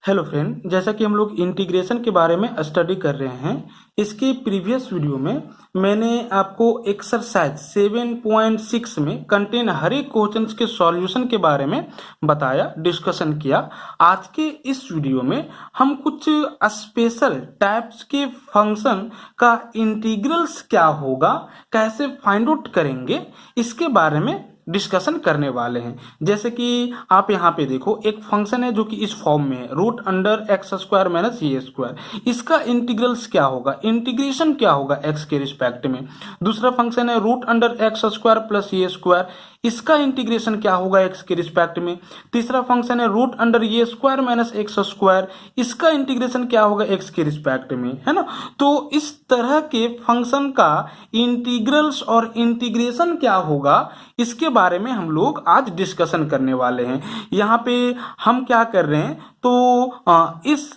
Hello friend, जैसा कि हम लोग इंटीग्रेशन के बारे में स्टडी कर रहे हैं, इसके प्रीवियस वीडियो में मैंने आपको एक्सरसाइज 7.6 में कंटेन हर एक क्वेश्चन के सॉल्यूशन के बारे में बताया, डिस्कशन किया। आज के इस वीडियो में हम कुछ स्पेशल टाइप्स के फंक्शन का इंटीग्रल्स क्या होगा, कैसे फाइंड आउट करेंगे, इसके बारे में डिस्कशन करने वाले हैं। जैसे कि आप यहाँ पे देखो, एक फंक्शन है जो कि इस फॉर्म में है, root under x square minus ए स्क्वायर। इसका इंटीग्रल्स क्या होगा, इंटीग्रेशन क्या होगा एक्स के रिस्पेक्ट में। दूसरा फंक्शन है root under x square plus ए स्क्वायर, इसका इंटीग्रेशन क्या होगा एक्स के रिस्पेक्ट में। तीसरा फंक्शन है root under A square minus X square, इसका इंटीग्रेशन क्या होगा एक्स के रिस्पेक्ट में, है ना। तो इस तरह के फंक्शन का इंटीग्रल्स और इंटीग्रेशन क्या होगा, इसके बारे में हम लोग आज डिस्कशन करने वाले हैं। यहाँ पे हम क्या कर रहे हैं, तो इस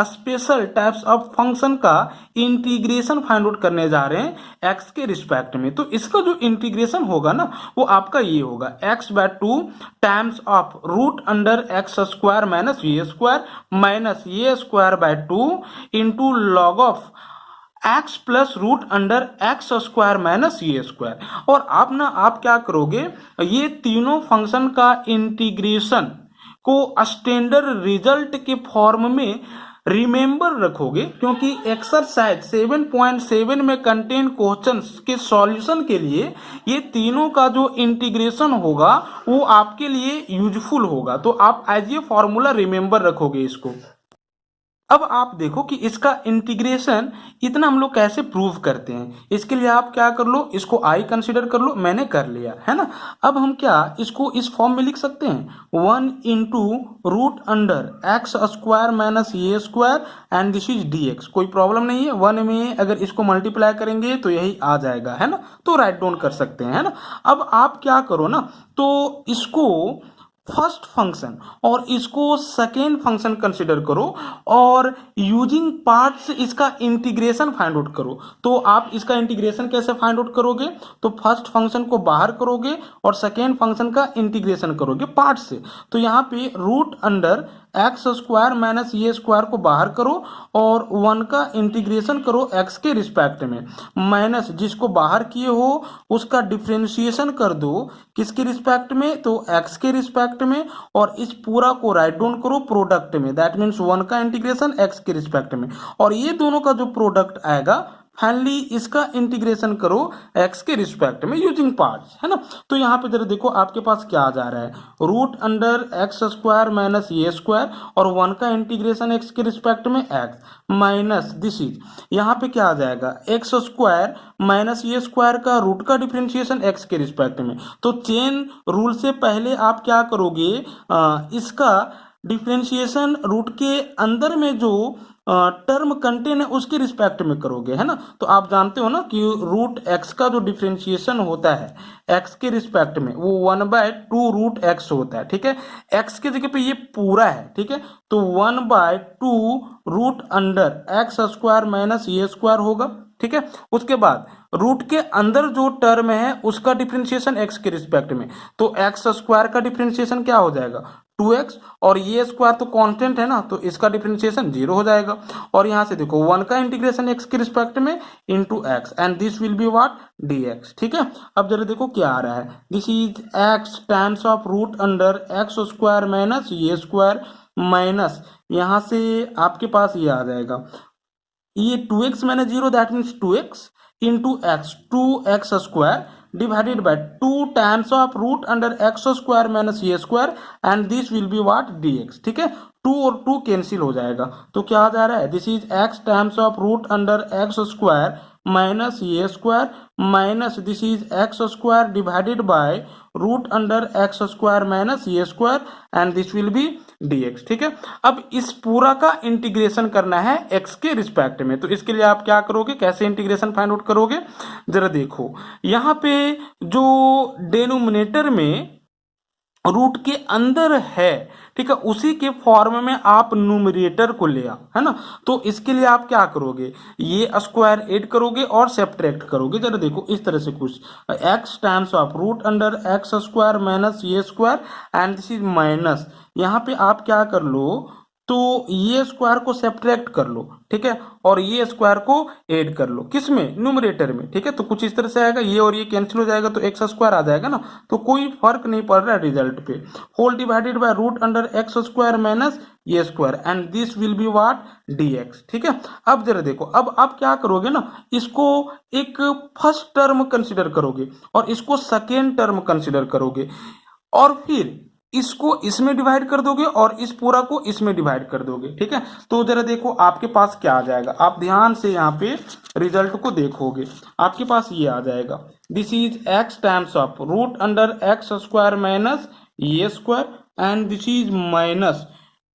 स्पेशल टाइप्स ऑफ फंक्शन का इंटीग्रेशन फाइंड आउट करने जा रहे हैं एक्स के रिस्पेक्ट में। तो इसका जो इंटीग्रेशन होगा ना, वो आपका ये होगा x/2 times of root under x square minus A square minus A square by 2 into log of x plus root under x square minus A square. और आप क्या करोगे, ये तीनों फंक्शन का इंटीग्रेशन को स्टैंडर्ड रिजल्ट के फॉर्म में रिमेंबर रखोगे, क्योंकि एक्सरसाइज 7.7 में कंटेन क्वेश्चंस के सॉल्यूशन के लिए ये तीनों का जो इंटीग्रेशन होगा वो आपके लिए यूजफुल होगा। तो आप एज ए फॉर्मूला रिमेंबर रखोगे इसको। अब आप देखो कि इसका इंटीग्रेशन इतना हम लोग कैसे प्रूव करते हैं। इसके लिए आप क्या कर लो, इसको आई कंसिडर कर लो, मैंने कर लिया है ना। अब हम क्या इसको इस फॉर्म में लिख सकते हैं, 1 into root under x square minus A square and this is d x. कोई प्रॉब्लम नहीं है, 1 में अगर इसको मल्टीप्लाई करेंगे तो यही आ जाएगा, है ना। तो राइट डाउन कर सकते हैं, है ना। अब आप क्या करो ना, तो इसको फर्स्ट फंक्शन और इसको सेकेंड फंक्शन कंसिडर करो और यूजिंग पार्ट्स इसका इंटीग्रेशन फाइंड आउट करो। तो आप इसका इंटीग्रेशन कैसे फाइंड आउट करोगे, तो फर्स्ट फंक्शन को बाहर करोगे और सेकेंड फंक्शन का इंटीग्रेशन करोगे पार्ट से। तो यहाँ पे root under x square minus ए स्क्वायर को बाहर करो और 1 का इंटीग्रेशन करो एक्स के रिस्पेक्ट में, माइनस जिसको बाहर किए हो उसका डिफ्रेंशिएशन कर दो किसके रिस्पेक्ट में, तो एक्स के रिस्पेक्ट में, और इस पूरा को राइट डाउन करो प्रोडक्ट में, दैट मीन्स 1 का इंटीग्रेशन एक्स के रिस्पेक्ट में, और ये दोनों का जो प्रोडक्ट आएगा फाइनली इसका इंटीग्रेशन करो एक्स के रिस्पेक्ट में यूजिंग पार्ट्स, है ना। तो यहाँ पे जरा देखो आपके पास क्या आ जा रहा है, root under x square minus ए स्क्वायर और 1 का इंटीग्रेशन एक्स के रिस्पेक्ट में एक्स माइनस दिस इज, यहाँ पे क्या आ जाएगा एक्स स्क्वायर माइनस ए स्क्वायर का रूट का डिफ्रेंशिएशन एक्स के रिस्पेक्ट में। तो चेन रूल से पहले आप क्या करोगे, इसका डिफ्रेंशिएशन रूट के अंदर में जो टर्म कंटेन है उसके रिस्पेक्ट में करोगे, है ना। तो आप जानते हो ना कि रूट एक्स का जो डिफ्रेंशिएशन होता है एक्स के रिस्पेक्ट में वो 1/2 रूट एक्स होता है, ठीक है। एक्स के जगह पे ये पूरा है, ठीक है। तो 1/2 root under x square minus ए स्क्वायर होगा, ठीक है। उसके बाद रूट के अंदर जो टर्म है उसका डिफ्रेंशिएशन एक्स के रिस्पेक्ट में, तो एक्स स्क्वायर का डिफ्रेंशिएशन क्या हो जाएगा 2x, और ये स्क्वायर तो कांस्टेंट है ना, तो इसका डिफरेंशिएशन 0 हो जाएगा। और यहां से देखो 1 का इंटीग्रेशन x के रिस्पेक्ट में into x and this will be what dx, ठीक है। अब जरा देखो क्या आ रहा है, this is x times of root under x square minus A square minus, यहां से आपके पास ये आ जाएगा, ये 2x minus 0 that means 2x into x, 2x square divided by 2 times of root under x square minus A square and this will be what dx, ठीक है। 2 और 2 कैंसिल हो जाएगा, तो क्या आ जा रहा है, this is x times of root under x square minus A square minus this is x square divided by root under x square minus A square and this will be dx, ठीक है। अब इस पूरा का integration करना है x के respect में, तो इसके लिए आप क्या करोगे, कैसे इंटीग्रेशन फाइंड आउट करोगे, जरा देखो यहाँ पे जो डेनोमिनेटर में रूट के अंदर है, ठीक है, उसी के फॉर्म में आप न्यूमरेटर को ले आओ, है ना। तो इसके लिए आप क्या करोगे, ये स्क्वायर ऐड करोगे और सब्ट्रैक्ट करोगे। जरा देखो इस तरह से कुछ, x times of root under x square minus A square and this is minus, यहाँ पे आप क्या कर लो, तो ये स्क्वायर को सब्ट्रैक्ट कर लो, ठीक है, और ये स्क्वायर को ऐड कर लो, किसमें, न्यूमरेटर में, ठीक है। तो कुछ इस तरह से आएगा, ये और ये कैंसिल हो जाएगा तो एक्स स्क्वायर आ जाएगा ना, तो कोई फर्क नहीं पड़ रहा है रिजल्ट पे। Whole divided by root under x square minus ये square and this will be what, dx, ठीक है। अब जरा देखो, अब आप क्या करोगे ना, इसको एक फर्स्ट टर्म कंसिडर करोगे और इसको सेकेंड टर्म कंसिडर करोगे और फिर इसको इसमें डिवाइड कर दोगे और इस पूरा को इसमें डिवाइड कर दोगे, ठीक है। तो जरा देखो आपके पास क्या आ जाएगा, आप ध्यान से यहाँ पे रिजल्ट को देखोगे, आपके पास ये आ जाएगा, this is x times of root under x square minus ये square and this is minus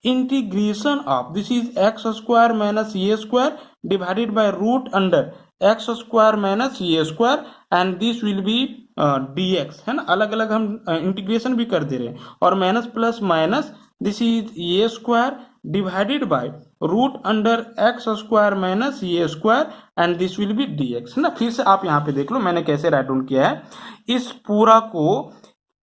integration of this is x square minus ये square divided by root under x square minus ये square and this will be dx, है ना, अलग अलग हम integration भी कर दे रहे हैं, और minus plus minus this is ये square divided by root under x square minus ये square and this will be dx, है ना। फिर से आप यहाँ पे देख लो मैंने कैसे राइट डाउन किया है, इस पूरा को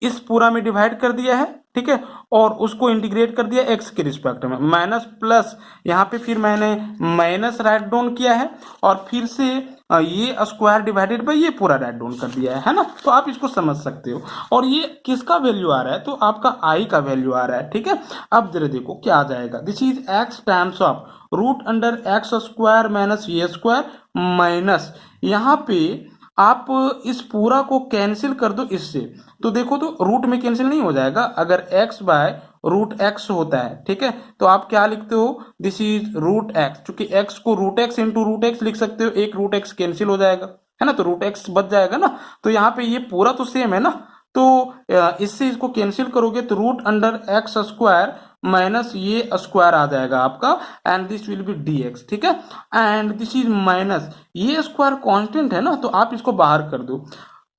इस पूरा में डिवाइड कर दिया है, ठीक है, और उसको इंटीग्रेट कर दिया एक्स के रिस्पेक्ट में, माइनस प्लस यहाँ पे फिर मैंने माइनस राइट डाउन किया है और फिर से ये स्क्वायर डिवाइडेड बाय ये पूरा राइट डाउन कर दिया है ना। तो आप इसको समझ सकते हो, और ये किसका वैल्यू आ रहा है, तो आपका आई का वैल्यू आ रहा है, ठीक है। अब जरा देखो क्या आ जाएगा, this is x times of root under x square minus ये स्क्वायर माइनस, यहाँ पे आप इस पूरा को कैंसिल कर दो इससे, तो देखो तो रूट में कैंसिल नहीं हो जाएगा, अगर x बाय रूट एक्स होता है, ठीक है, तो आप क्या लिखते हो, दिस इज रूट एक्स, क्योंकि x को root x into root x लिख सकते हो, एक रूट एक्स कैंसिल हो जाएगा, है ना, तो रूट एक्स बच जाएगा ना। तो यहाँ पे ये पूरा तो सेम है ना, तो इससे इसको कैंसिल करोगे तो root under x square minus ये स्क्वायर आ जाएगा आपका and this will be dx, ठीक है, एंड दिस इज माइनस ये स्क्वायर कांस्टेंट है ना, तो आप इसको बाहर कर दो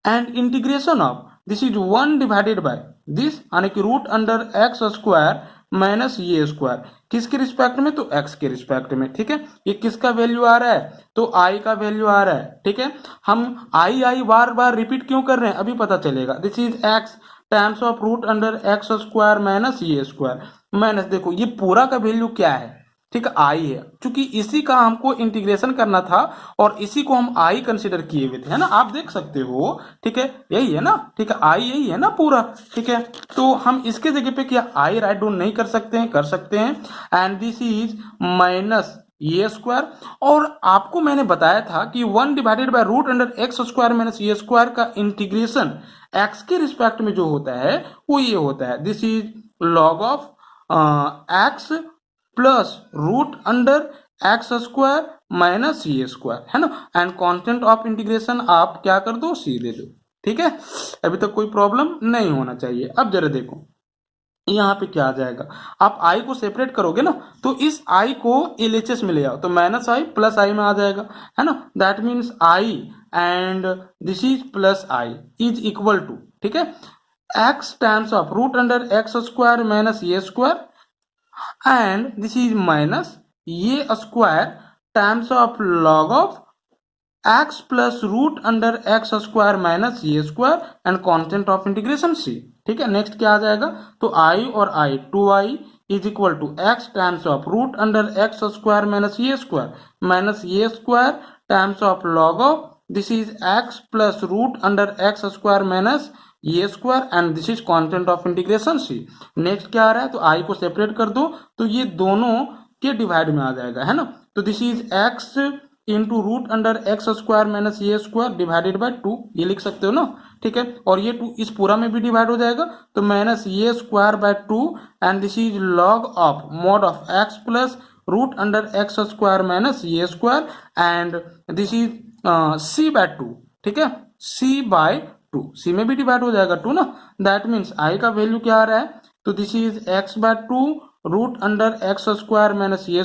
and integration of this is 1 divided by this, यानी कि root under x square minus ये स्क्वायर, किसके रिस्पेक्ट में, तो एक्स के रिस्पेक्ट में, ठीक है। ये किसका वैल्यू आ रहा है, तो आई का वैल्यू आ रहा है, ठीक है। हम आई बार बार रिपीट क्यों कर रहे हैं, अभी पता चलेगा। This is x times of root under x square minus ये स्क्वायर माइनस, देखो ये पूरा का वैल्यू क्या है, ठीक है, आई है, क्योंकि इसी का हमको इंटीग्रेशन करना था और इसी को हम आई कंसिडर किए हुए थे, है ना, आप देख सकते हो, ठीक है, यही है ना, ठीक है, आई यही है ना पूरा, ठीक है। तो हम इसके जगह पे क्या आई राइट डाउन नहीं कर सकते हैं, कर सकते हैं, एंड दिस इज माइनस ये स्क्वायर, और आपको मैंने बताया था कि 1 divided by root under x square minus ये स्क्वायर का इंटीग्रेशन एक्स के रिस्पेक्ट में जो होता है वो ये होता है, this is log of x plus root under x square minus ये स्क्वायर, है ना, एंड कांस्टेंट ऑफ इंटीग्रेशन आप क्या कर दो, सी दे दो, ठीक है। अभी तक कोई प्रॉब्लम नहीं होना चाहिए। अब जरा देखो यहाँ पे क्या आ जाएगा, आप आई को सेपरेट करोगे ना, तो इस आई को एलएचएस में ले आओ, तो माइनस आई प्लस आई में आ जाएगा, है ना, that means I and this is plus I is equal to, ठीक है, X times of root under x square minus ये square and this is minus ये square times of log of x plus root under x square minus ये square and constant of integration C, ठीक है। Next क्या आ जाएगा, तो I और I 2i is equal to X times of root under x square minus ये square times of log of this is X plus root under x square minus ये square and this is constant of integration C. Next क्या आ रहा है, तो आई को separate कर दो, तो ये दोनों के डिवाइड में आ जाएगा, है ना, तो this is x into root under x square minus ये स्क्वायर डिवाइडेड बाय 2, ये लिख सकते हो ना, ठीक है, और ये 2 इस पूरा में भी डिवाइड हो जाएगा, तो माइनस ये square bye 2 and this is log of mod of x plus root under x square minus ये square and this is C by 2, ठीक है, सी बाय 2, सी में भी डिवाइड हो जाएगा 2 ना, दैट मीन्स आई का वैल्यू क्या आ रहा है, तो this is X by 2 root under x square minus ये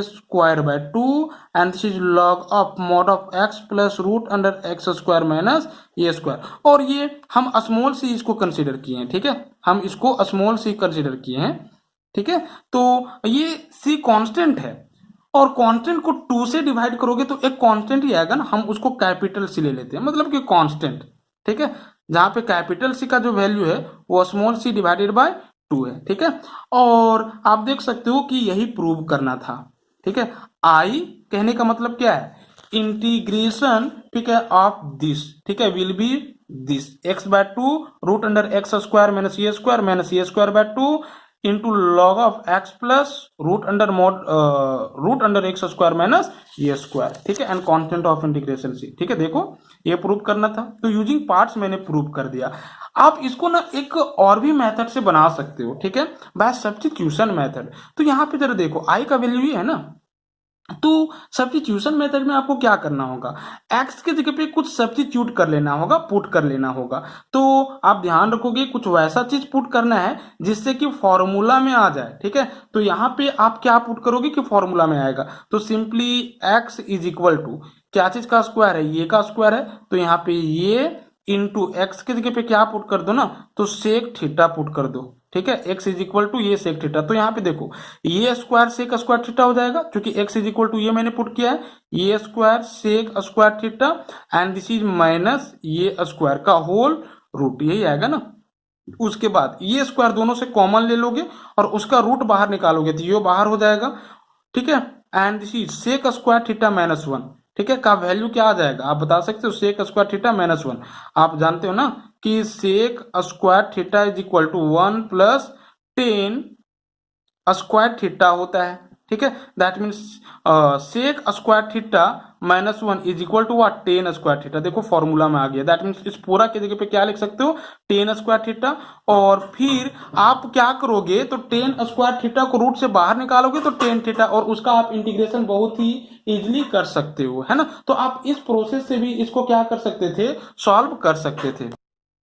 square bye 2 and this is log of mod of x plus root under x square minus ये स्क्वायर, और ये हम स्मॉल सी इसको कंसिडर किए हैं, ठीक है, हम इसको स्मॉल सी कंसिडर किए हैं, ठीक है। तो ये सी कांस्टेंट है और कांस्टेंट को 2 से डिवाइड करोगे तो एक कांस्टेंट ही आएगा ना, हम उसको कैपिटल सी ले लेते हैं, मतलब कि कांस्टेंट, ठीक है, जहां पे कैपिटल सी का जो वैल्यू है वो स्मॉल सी डिवाइडेड बाय 2 है, ठीक है। और आप देख सकते हो कि यही प्रूव करना था, ठीक है। आई कहने का मतलब क्या है, इंटीग्रेशन, ठीक है, ऑफ दिस, ठीक है, will be this x by two root under x square minus A square by two into log of x plus root under x square minus A square, ठीक है, and constant of integration C, ठीक है। देखो ये prove करना था, तो using parts मैंने प्रूव कर दिया। आप इसको ना एक और भी मेथड से बना सकते हो, ठीक है, बाय सब्स्टिट्यूशन मेथड। तो यहाँ पे जरा देखो आई का वैल्यू ही है ना, तो सब्स्टिट्यूशन मेथड में आपको क्या करना होगा, x के जगह पे कुछ सब्स्टिट्यूट कर लेना होगा, पुट कर लेना होगा। तो आप ध्यान रखोगे कुछ वैसा चीज पुट करना है जिससे कि फॉर्मूला में आ जाए, ठीक है। तो यहाँ पे आप क्या पुट करोगे कि फॉर्मूला में आएगा, तो simply x is equal to क्या चीज का स्क्वायर है, ये का स्क्वायर है, तो यहाँ पे ये इंटू एक्स के जगह पे क्या पुट कर दो ना, तो सेक थीटा पुट कर दो, ठीक है। x इज इक्वल टू ये सेक थीटा, तो यहाँ पे देखो ये स्क्वायर सेक स्क्वायर थीटा हो जाएगा, क्योंकि x इज इक्वल टू ये मैंने पुट किया है, a square sec square theta and this is minus ये स्क्वायर का होल रूट, यही आएगा ना। उसके बाद ये स्क्वायर दोनों से कॉमन ले लोगे और उसका रूट बाहर निकालोगे तो ये बाहर हो जाएगा, ठीक है। And this is sec square theta minus 1, ठीक है, का वैल्यू क्या आ जाएगा आप बता सकते हो, सेक स्क्वायर थीटा माइनस 1। आप जानते हो ना कि sec square theta is equal to 1 plus 10 square theta होता है, ठीक है। That means sec square theta minus 1 is equal to what, 10 square theta. देखो फॉर्मूला में आ गया, दैट मीन्स इस पूरा के जगह पे क्या लिख सकते हो, 10 स्क्वायर थीटा। और फिर आप क्या करोगे, तो 10 स्क्वायर थीटा को रूट से बाहर निकालोगे तो 10 थीटा, और उसका आप इंटीग्रेशन बहुत ही इजिली कर सकते हो, है ना। तो आप इस प्रोसेस से भी इसको क्या कर सकते थे, सॉल्व कर सकते थे।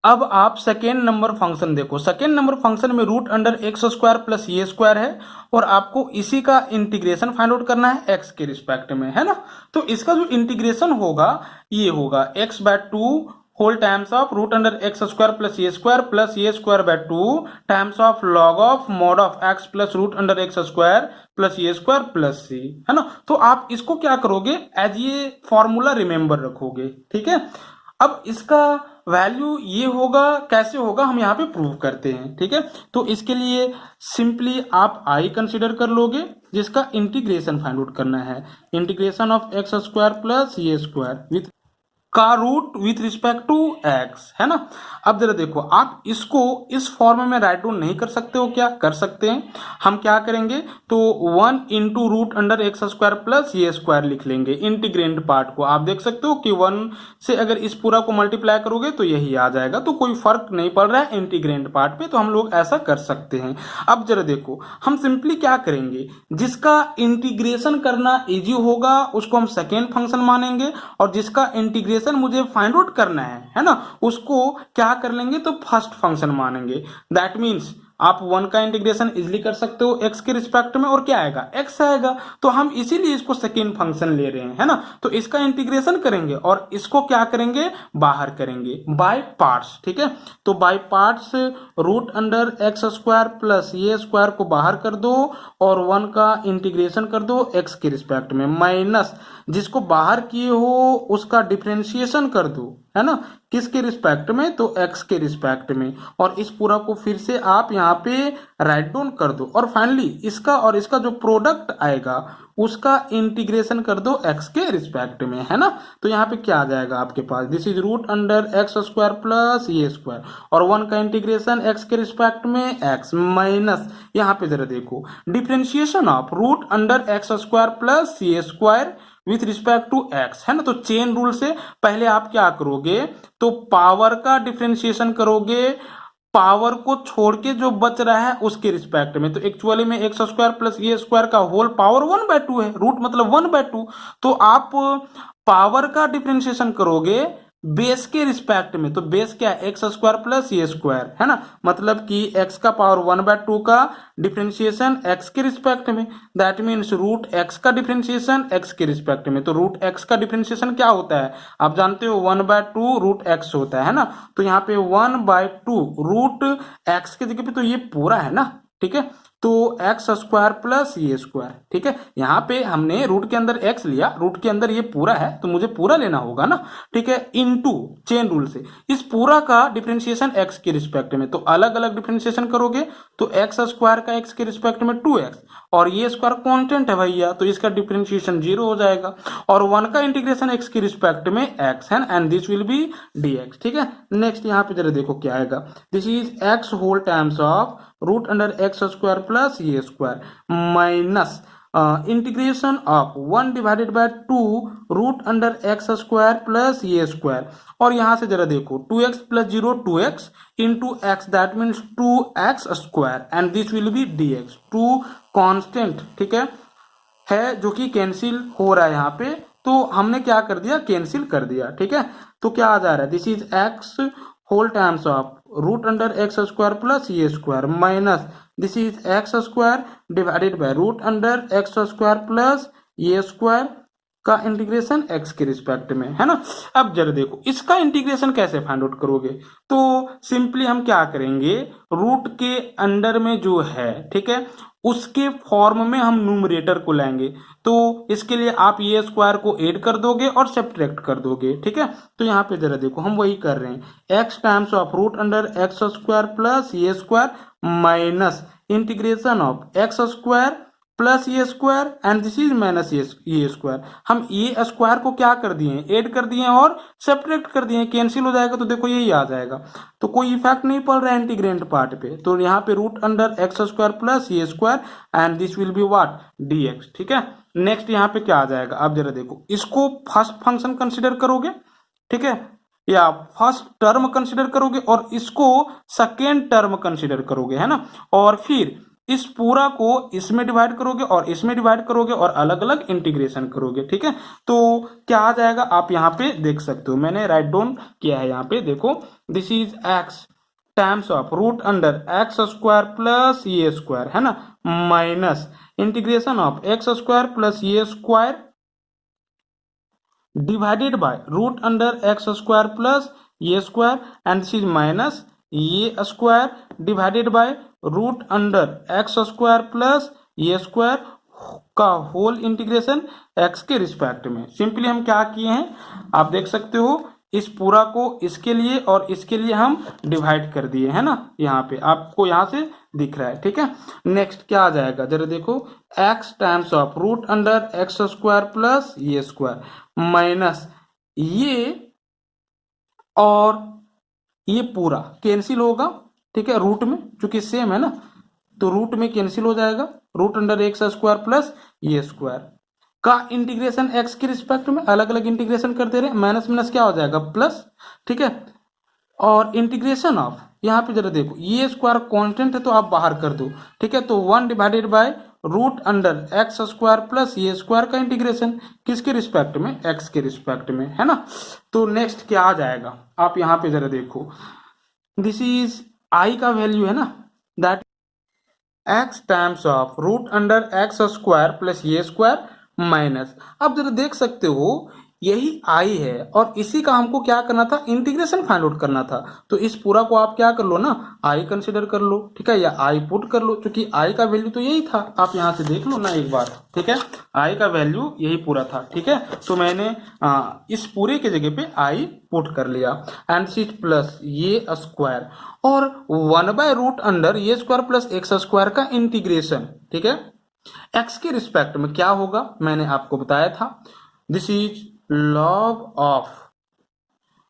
अब आप सेकेंड नंबर फंक्शन देखो, सेकेंड नंबर फंक्शन में root under x square plus ये स्क्वायर है, और आपको इसी का इंटीग्रेशन फाइंड आउट करना है एक्स के रिस्पेक्ट में, है ना। तो इसका जो इंटीग्रेशन होगा ये होगा X by two whole times of root under x square plus ये square by two times of log of mod of x plus root under x square plus ये स्क्वायर प्लस सी, है ना। तो आप इसको क्या करोगे, एज ये फॉर्मूला रिमेंबर रखोगे, ठीक है। अब इसका वैल्यू ये होगा, कैसे होगा हम यहाँ पे प्रूव करते हैं, ठीक है। तो इसके लिए सिंपली आप आई कंसीडर कर लोगे जिसका इंटीग्रेशन फाइंड आउट करना है, integration of x square plus ये स्क्वायर विथ का root with respect to x, है ना। अब जरा देखो आप इसको इस फॉर्म में राइट डाउन नहीं कर सकते हो, क्या कर सकते हैं, हम क्या करेंगे, तो 1 into root under x square plus ये स्क्वायर लिख लेंगे इंटीग्रेंड पार्ट को। आप देख सकते हो कि 1 से अगर इस पूरा को मल्टीप्लाई करोगे तो यही आ जाएगा, तो कोई फर्क नहीं पड़ रहा है इंटीग्रेंड पार्ट पे, तो हम लोग ऐसा कर सकते हैं। अब जरा देखो हम सिंपली क्या करेंगे, जिसका इंटीग्रेशन करना इजी होगा उसको हम सेकेंड फंक्शन मानेंगे, और जिसका इंटीग्रेशन मुझे फाइंड आउट करना है ना, उसको क्या कर लेंगे, तो फर्स्ट फंक्शन मानेंगे। दैट मीन्स आप 1 का इंटीग्रेशन इजिली कर सकते हो x के रिस्पेक्ट में, और क्या आएगा, x आएगा, तो हम इसीलिए इसको सेकेंड फंक्शन ले रहे हैं, है ना। तो इसका इंटीग्रेशन करेंगे और इसको क्या करेंगे, बाहर करेंगे बाय पार्ट्स, ठीक है। तो by parts root under x square plus ये स्क्वायर को बाहर कर दो और 1 का इंटीग्रेशन कर दो x के रिस्पेक्ट में, माइनस जिसको बाहर किए हो उसका डिफरेंशिएशन कर दो, है ना, किसके रिस्पेक्ट में, तो x के रिस्पेक्ट में, और इस पूरा को फिर से आप यहाँ पे राइट डाउन कर दो, और फाइनली इसका और इसका जो प्रोडक्ट आएगा उसका इंटीग्रेशन कर दो x के रिस्पेक्ट में, है ना। तो यहाँ पे क्या आ जाएगा आपके पास, this is root under x square plus ये स्क्वायर, और 1 का इंटीग्रेशन x के रिस्पेक्ट में x माइनस यहाँ पे जरा देखो differentiation of root under x square plus ये square with respect to x, है ना। तो चेन रूल से पहले आप क्या करोगे, तो पावर का डिफरेंशिएशन करोगे, पावर को छोड़ के जो बच रहा है उसके रिस्पेक्ट में। तो एक्चुअली में एक्स स्क्वायर प्लस ये स्क्वायर का होल पावर 1/2 है, रूट मतलब 1/2, तो आप पावर का डिफरेंशिएशन करोगे बेस के रिस्पेक्ट में, तो बेस क्या है, एक्स स्क्वायर प्लस ये स्क्वायर, है ना, मतलब कि एक्स का पावर 1/2 का डिफरेंशिएशन एक्स के रिस्पेक्ट में, दैट मीन्स रूट एक्स का डिफरेंशिएशन एक्स के रिस्पेक्ट में। तो रूट एक्स का डिफरेंशिएशन क्या होता है, आप जानते हो 1/2 रूट एक्स होता है ना। तो यहाँ पे 1/2 रूट एक्स के जगह पे तो ये पूरा है ना, ठीक है, तो एक्स स्क्वायर प्लस ये स्क्वायर, ठीक है। यहाँ पे हमने रूट के अंदर एक्स लिया, रूट के अंदर ये पूरा है तो मुझे पूरा लेना होगा ना, ठीक है। इनटू चेन रूल से इस पूरा का डिफरेंशिएशन एक्स के रिस्पेक्ट में, तो अलग अलग डिफरेंशिएशन करोगे तो एक्स स्क्वायर का एक्स के रिस्पेक्ट में 2x, और ये स्क्वायर कांस्टेंट है भैया तो इसका डिफरेंशिएशन 0 हो जाएगा, और 1 का इंटीग्रेशन एक्स के रिस्पेक्ट में x है and this will be dx, ठीक है। नेक्स्ट यहाँ पे जरा देखो क्या आएगा, this is x whole times of root under x square plus ये square minus integration of 1 divided by 2 root under x square plus ये स्क्वायर, और यहां से जरा देखो 2x plus 0 2x into X, that means 2x square and this will be dx, 2 constant, ठीक है जो कि कैंसिल हो रहा है यहाँ पे, तो हमने क्या कर दिया, कैंसिल कर दिया, ठीक है। तो क्या आ जा रहा है, this is X whole times of root under x square plus ये square minus this is x square divided by root under x square plus ये स्क्वायर का इंटीग्रेशन एक्स के रिस्पेक्ट में, है ना। अब जरा देखो इसका इंटीग्रेशन कैसे फाइंड आउट करोगे, तो सिंपली हम क्या करेंगे, रूट के अंडर में जो है, ठीक है, उसके फॉर्म में हम न्यूमरेटर को लाएंगे, तो इसके लिए आप ये स्क्वायर को ऐड कर दोगे और सब्ट्रैक्ट कर दोगे, ठीक है। तो यहाँ पे जरा देखो हम वही कर रहे हैं, X times of root under x square plus ये square minus integration of x square plus ये square and this is minus ये स्क्वायर। हम ये स्क्वायर को क्या कर दिए, ऐड कर दिए और सेपरेट कर दिए, कैंसिल हो जाएगा तो देखो यही आ जाएगा, तो कोई इफेक्ट नहीं पड़ रहा है इंटीग्रेंट पार्ट पे, तो यहाँ पे root under x square plus ये square and this will be what dx, ठीक है। नेक्स्ट यहाँ पे क्या आ जाएगा, आप जरा देखो इसको फर्स्ट फंक्शन कंसिडर करोगे, ठीक है, या फर्स्ट टर्म कंसिडर करोगे और इसको सेकेंड टर्म कंसिडर करोगे, है ना, और फिर इस पूरा को इसमें डिवाइड करोगे और इसमें डिवाइड करोगे और अलग अलग इंटीग्रेशन करोगे, ठीक है। तो क्या आ जाएगा आप यहाँ पे देख सकते हो, मैंने राइट डाउन किया है यहाँ पे, देखो this is x times of root under x square plus ये स्क्वायर, है ना, minus integration of x square plus ये square divided by root under x square plus ये square and this is minus ये square divided by root under x square plus ये square का whole integration x के respect में। Simply हम क्या किए हैं आप देख सकते हो, इस पूरा को इसके लिए और इसके लिए हम डिवाइड कर दिए, है ना, यहाँ पे आपको यहाँ से दिख रहा है, ठीक है। नेक्स्ट क्या आ जाएगा जरा देखो, x times of root under x square plus ये स्क्वायर माइनस ये और ये पूरा कैंसिल होगा, ठीक है, रूट में चूंकि सेम है ना तो रूट में कैंसिल हो जाएगा, root under x square plus ये स्क्वायर का इंटीग्रेशन एक्स के रिस्पेक्ट में अलग अलग इंटीग्रेशन कर दे रहे हैं, माइनस माइनस क्या हो जाएगा प्लस, ठीक है, और इंटीग्रेशन ऑफ यहाँ पे जरा देखो ये स्क्वायर कांस्टेंट है तो आप बाहर कर दो, ठीक है, तो 1 divided by root under x square plus ये स्क्वायर का इंटीग्रेशन किसके रिस्पेक्ट में, एक्स के रिस्पेक्ट में, है ना। तो नेक्स्ट क्या आ जाएगा आप यहाँ पे जरा देखो, दिस इज आई का वैल्यू है ना, that x times of root under x square plus ये स्क्वायर माइनस, आप जरा देख सकते हो यही आई है और इसी का हमको क्या करना था, इंटीग्रेशन फाइंड आउट करना था, तो इस पूरा को आप क्या कर लो ना, आई कंसिडर कर लो, ठीक है, या आई पुट कर लो, क्योंकि आई का वैल्यू तो यही था, आप यहाँ से देख लो ना एक बार, ठीक है, आई का वैल्यू यही पूरा था, ठीक है, तो मैंने इस पूरे के जगह पे आई पुट कर लिया एंड सिट प्लस ये स्क्वायर और 1 बाय रूट अंडर ये स्क्वायर प्लस एक्स स्क्वायर का इंटीग्रेशन, ठीक है, एक्स के रिस्पेक्ट में क्या होगा मैंने आपको बताया था, this is log of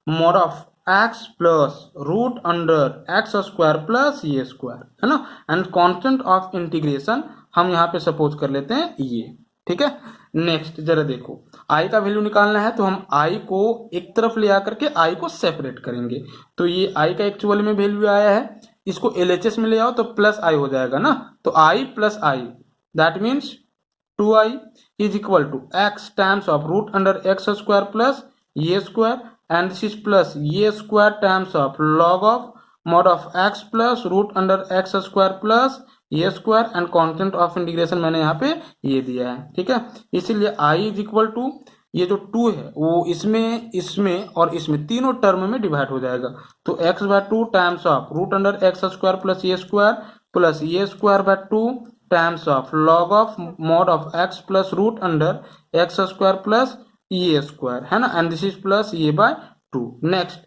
mod of x plus root under x square plus ये स्क्वायर, है ना, एंड कांस्टेंट ऑफ इंटीग्रेशन हम यहाँ पे सपोज कर लेते हैं ये, ठीक है। नेक्स्ट जरा देखो i का वैल्यू निकालना है तो हम i को एक तरफ ले आकर के i को सेपरेट करेंगे, तो ये i का एक्चुअल में वैल्यू आया है, इसको LHS में ले आओ तो प्लस i हो जाएगा ना, तो i plus i that means 2i is equal to x times of root under x square plus ये square and this is plus ये square times of log of mod of x plus root under x square plus ये square and constant of integration मैंने यहाँ पे ये दिया है, ठीक है, इसीलिए i is equal to ये जो 2 है वो इसमें इसमें और इसमें तीनों टर्म में डिवाइड हो जाएगा, तो x बाय 2 times of root under x square plus ये square plus A square by 2 times of log of mod of x plus root under x square plus A square, है ना, and this is plus A by 2। Next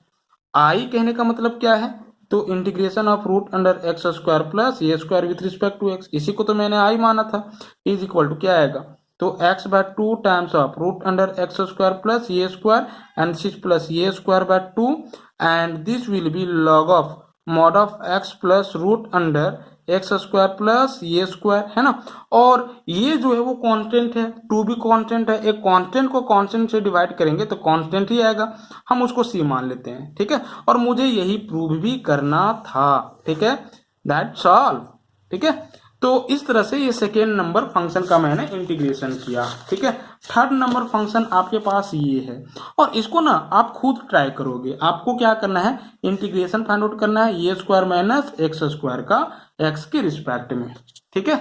I कहने का मतलब क्या है, तो integration of root under x square plus A square with respect to X, इसी को तो मैंने आई माना था, इज इक्वल टू क्या आएगा, तो x by 2 times of root under x square plus A square and this is plus A square by 2 and this will be log of mod of x plus root under x square plus A square, है ना। और ये जो है वो constant है, 2 भी constant है, एक कांस्टेंट को कांस्टेंट से डिवाइड करेंगे तो कांस्टेंट ही आएगा, हम उसको सी मान लेते हैं, ठीक है। और मुझे यही प्रूव भी करना था, ठीक है, दैट्स ऑल, ठीक है। तो इस तरह से ये सेकेंड नंबर फंक्शन का मैंने इंटीग्रेशन किया, ठीक है। थर्ड नंबर फंक्शन आपके पास ये है, और इसको ना आप खुद ट्राई करोगे। आपको क्या करना है, इंटीग्रेशन फाइंड आउट करना है ए स्क्वायर माइनस एक्स स्क्वायर का एक्स के रिस्पेक्ट में, ठीक है।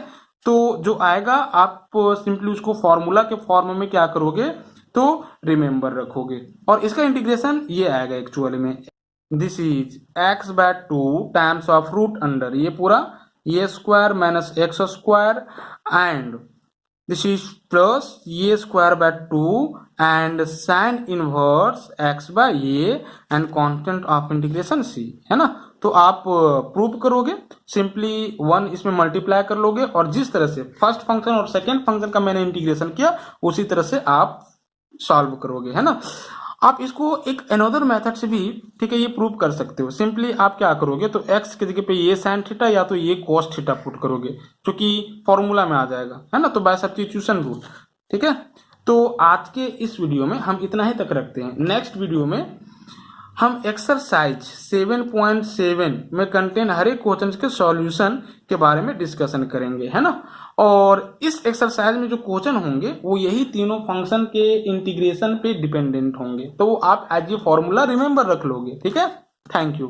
तो जो आएगा आप सिंपली उसको फॉर्मूला के फॉर्म में क्या करोगे, तो रिमेंबर रखोगे, और इसका इंटीग्रेशन ये आएगा एक्चुअली में, this is X by 2 times of root under ये पूरा A square minus X square and this is plus A square by 2 and sine inverse X by A and constant of integration C, है ना। तो आप prove करोगे, simply 1 इसमें multiply कर लोगे, और जिस तरह से फर्स्ट फंक्शन और सेकेंड फंक्शन का मैंने इंटीग्रेशन किया उसी तरह से आप सॉल्व करोगे, है ना। आप इसको एक अनदर मेथड से भी, ठीक है, ये प्रूव कर सकते हो। सिंपली आप क्या करोगे, तो x की जगह पे ये साइन थीटा या तो ये कॉस थीटा पुट करोगे, जो कि फॉर्मूला में आ जाएगा, है ना, तो बाय सब्स्टिट्यूशन रूल, ठीक है। तो आज के इस वीडियो में हम इतना ही तक रखते हैं। नेक्स्ट वीडियो में हम एक्सरसाइज 7.7 में कंटेन हर एक क्वेश्चन के सॉल्यूशन के बारे में डिस्कशन करेंगे, है ना। और इस एक्सरसाइज में जो क्वेश्चन होंगे वो यही तीनों फंक्शन के इंटीग्रेशन पे डिपेंडेंट होंगे, तो आप एज ये फॉर्मूला रिमेंबर रख लोगे, ठीक है। Thank you.